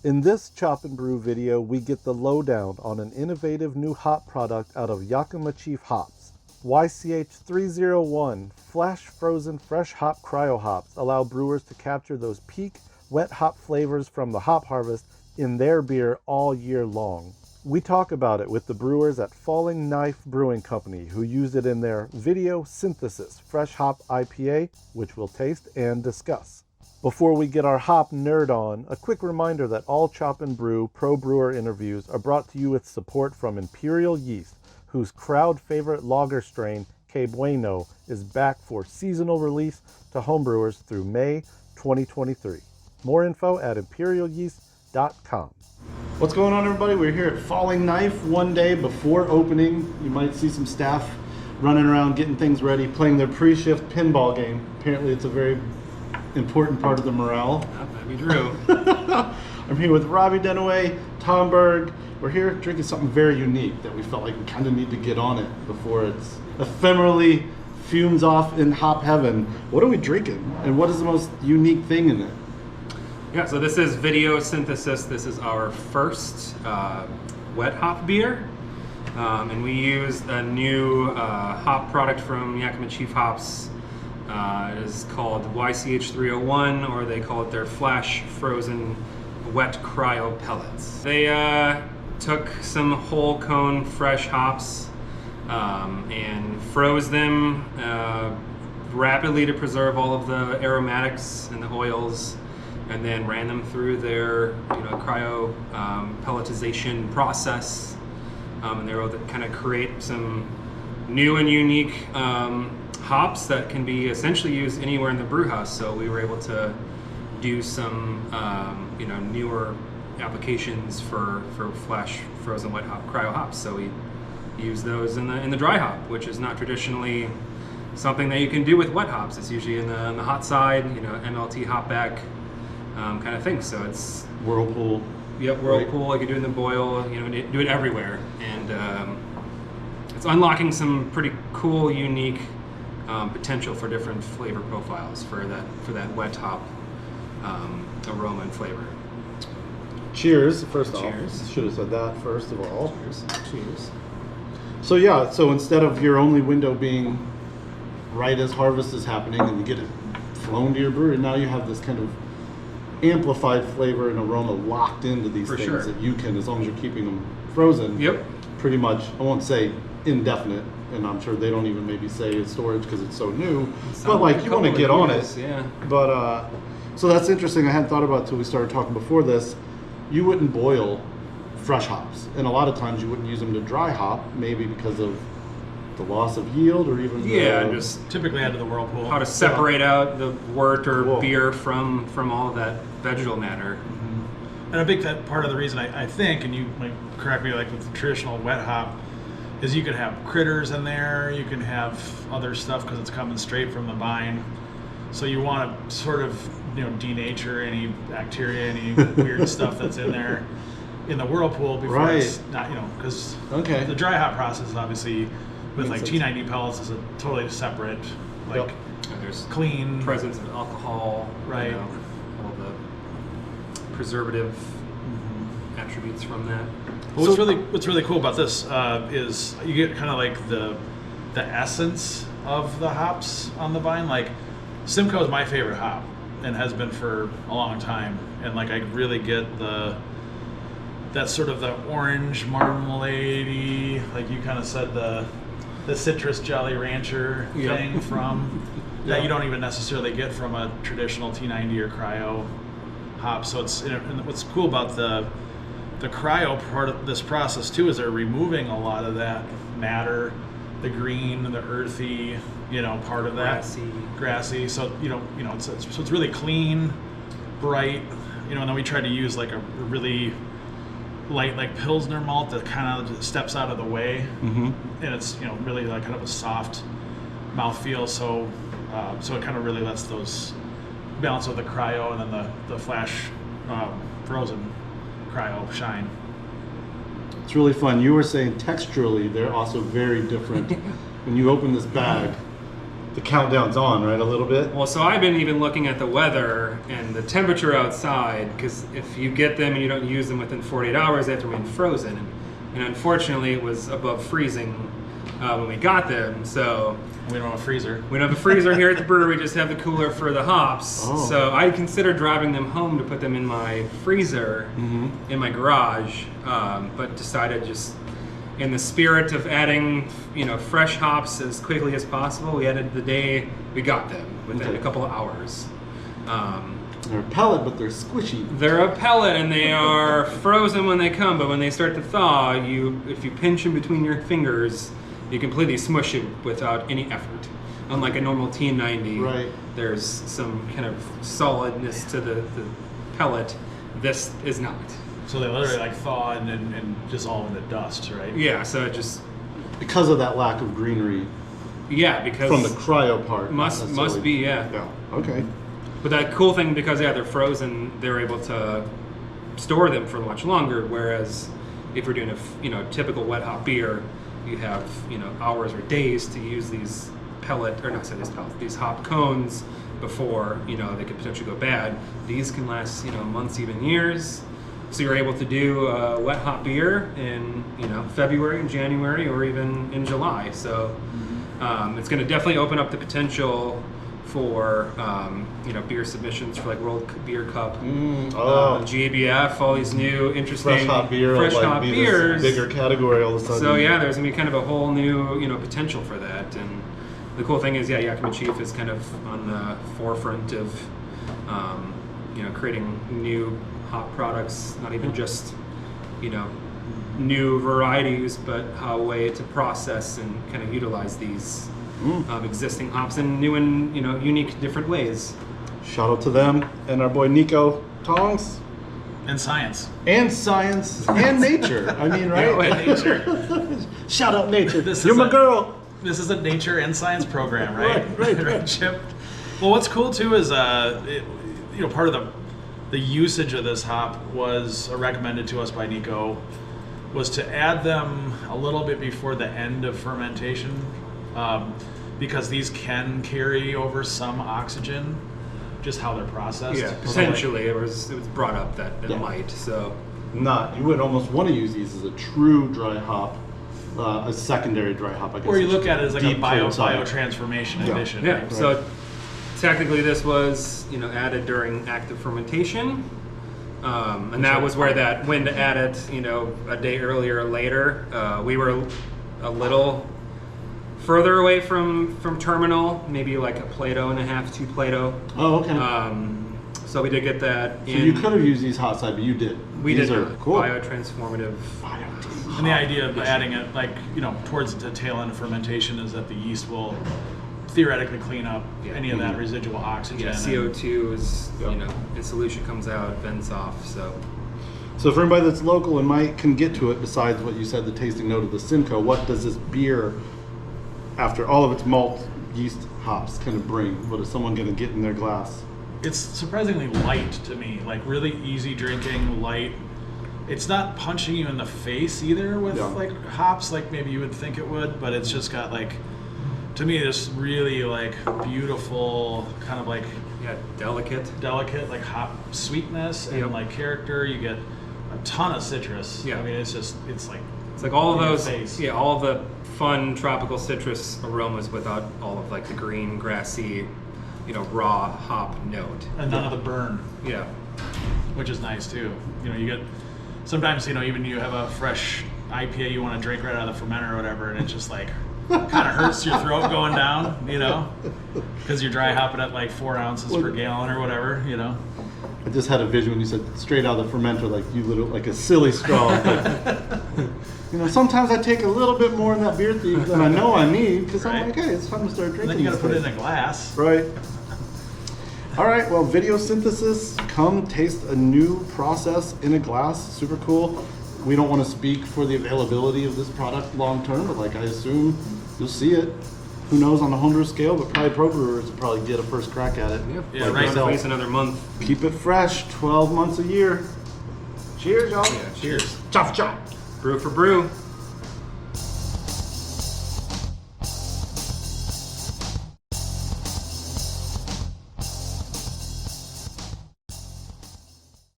In this Chop and Brew video, we get the lowdown on an innovative new hop product out of Yakima Chief Hops. YCH301 Flash Frozen Fresh Hop Cryo Hops allow brewers to capture those peak wet hop flavors from the hop harvest in their beer all year long. We talk about it with the brewers at Flying Knife Brewing Company, who use it in their Videosynthesis Fresh Hop IPA, which we'll taste and discuss. Before we get our hop nerd on, a quick reminder that all Chop and Brew Pro Brewer interviews are brought to you with support from Imperial Yeast, whose crowd favorite lager strain, Que Bueno, is back for seasonal release to homebrewers through May 2023. More info at imperialyeast.com. What's going on, everybody? We're here at Flying Knife one day before opening. You might see some staff running around getting things ready, playing their pre-shift pinball game. Apparently it's a very important part of the morale. That might be true. I'm here with Robbie, Denaway, Tom Berg. We're here drinking something very unique that we felt like we kind of need to get on it before it's ephemerally fumes off in hop heaven. What are we drinking, and what is the most unique thing in it? Yeah, so this is Videosynthesis. This is our first wet hop beer. And we used a new hop product from Yakima Chief Hops. It is called YCH301, or they call it their Flash Frozen Wet Cryo Pellets. They took some whole cone fresh hops and froze them rapidly to preserve all of the aromatics and the oils, and then ran them through their cryo pelletization process. And they were able to kind of create some new and unique hops that can be essentially used anywhere in the brew house. So we were able to do some newer applications for flash frozen wet hop cryo hops. So we use those in the dry hop, which is not traditionally something that you can do with wet hops. It's usually in the hot side, MLT hop back kind of thing. So it's Whirlpool. Yep, whirlpool, like you do in the boil, do it everywhere. And it's unlocking some pretty cool, unique potential for different flavor profiles for that wet hop aroma and flavor. Cheers, first off. Cheers. Should have said that first of all. Cheers. Cheers. So instead of your only window being right as harvest is happening and you get it flown to your brewery, now you have this kind of amplified flavor and aroma locked into these things sure. that you can, as long as you're keeping them frozen. Yep. Pretty much, I won't say indefinite, and I'm sure they don't even maybe say storage because it's so new, but like you want to get on it. Yeah. But so that's interesting. I hadn't thought about it till we started talking before this. You wouldn't boil fresh hops, and a lot of times you wouldn't use them to dry hop, maybe because of the loss of yield, or even just typically out of the whirlpool. how to separate out the wort or Cool. beer from all of that vegetal matter. And a big part of the reason I think, and you might correct me, like with the traditional wet hop, is you can have critters in there, you can have other stuff because it's coming straight from the vine. So you want to sort of denature any bacteria, any weird stuff that's in there in the whirlpool before it's not, because the dry hop process obviously with like T90 pellets is a totally separate, like And there's clean presence of alcohol, right? All the preservative attributes from that. Well, what's really cool about this is you get kind of like the essence of the hops on the vine. Like Simcoe is my favorite hop and has been for a long time, and like I really get that sort of the orange marmalade-y, like you kind of said, the citrus Jolly Rancher thing from that you don't even necessarily get from a traditional T90 or cryo hop. So it's and what's cool about the cryo part of this process too is they're removing a lot of that matter, the green, the earthy, part of that grassy. So it's really clean, bright, and then we try to use like a really light, like Pilsner malt that kind of steps out of the way, and it's really like kind of a soft mouthfeel. So it kind of really lets those balance with the cryo and then the flash frozen cryo shine. It's really fun. You were saying texturally they're also very different. When you open this bag, the countdown's on, right? A little bit. Well, so I've been even looking at the weather and the temperature outside, because if you get them and you don't use them within 48 hours, they have to remain frozen. And unfortunately, it was above freezing when we got them. So We don't have a freezer. we don't have a freezer here at the brewery. We just have the cooler for the hops. Oh. So I considered driving them home to put them in my freezer in my garage, but decided just in the spirit of adding, fresh hops as quickly as possible, we added the day we got them, within a couple of hours. They're a pellet, but they're squishy. They're a pellet and they are frozen when they come, but when they start to thaw, if you pinch them between your fingers, you completely smush it without any effort. Unlike a normal T90, Right. there's some kind of solidness to the pellet. This is not. So they literally like thaw and dissolve into dust, right? Yeah, so it just, Because of that lack of greenery because from the cryo part. must necessarily. be, yeah. Yeah. Okay. But that cool thing, because they're frozen, they're able to store them for much longer. Whereas if you're doing a typical wet hop beer, you have hours or days to use these these hop cones before they could potentially go bad. These can last months, even years. So you're able to do a wet hop beer in February and January, or even in July. So it's going to definitely open up the potential for beer submissions for like World Beer Cup, GABF, all these new interesting Fresh hop beer. fresh will, hop be beers. This bigger category all of a sudden. So yeah, there's gonna be kind of a whole new potential for that. And the cool thing is, Yakima Chief is kind of on the forefront of creating new hop products, not even just new varieties, but a way to process and kind of utilize these existing hops in new and unique, different ways. Shout out to them and our boy Nico Tongs. And science. And science and nature. I mean, right? Yeah, and nature. Shout out nature. This You're is my a- girl. This is a nature and science program, right? Right. Chip. Well, what's cool too is part of the usage of this hop was recommended to us by Nico, was to add them a little bit before the end of fermentation, because these can carry over some oxygen, just how they're processed. Yeah, So, like, potentially it was brought up that it Yeah. might. So You would almost want to use these as a true dry hop, a secondary dry hop, I guess. or you look at it as like a Deep cold side. biotransformation Yeah. addition. yeah. Right? So technically, this was added during active fermentation, and that was where when to add it. A day earlier or later, we were a little further away from terminal, maybe like a Plato and a half, 2 Plato. Oh, okay. So we did get that. So you could have used these hot side, but you did. We These did are not. cool. Biotransformative. And the idea of adding it, towards the tail end of fermentation is that the yeast will theoretically clean up any of that residual oxygen. Yeah, CO2 is, in solution comes out, vents off. So for anybody that's local and can get to it, besides what you said, the tasting note of the Simcoe, what does this beer, after all of its malt, yeast, hops, kind of bring? What is someone going to get in their glass? It's surprisingly light to me, like really easy drinking, light. It's not punching you in the face either with like hops, like maybe you would think it would, but it's just got like, to me, this really like beautiful kind of like delicate like hop sweetness and like character. You get a ton of citrus. Yeah. I mean, it's like all of in your those, face. all of the fun tropical citrus aromas without all of like the green, grassy, raw hop note. And none of the burn, Yeah. which is nice too. You get sometimes even you have a fresh IPA you want to drink right out of the fermenter or whatever, and it's just like kind of hurts your throat going down, because you're dry hopping at like 4 ounces per gallon or whatever, I just had a vision when you said straight out of the fermenter, like you little, like a silly straw. But, sometimes I take a little bit more in that beer thief than I know I need, because I'm Right. like, hey, it's time to start drinking. And then you got to this put it in thing. a glass. Right. All right, well, Videosynthesis, come taste a new process in a glass. Super cool. We don't want to speak for the availability of this product long term, but I assume you'll see it. Who knows on the homebrew scale, but probably pro brewers will probably get a first crack at it. Yeah, Like right. At yourself. least another month. Keep it fresh, 12 months a year. Cheers, y'all. Yeah, cheers. Chop, chop. Brew for brew.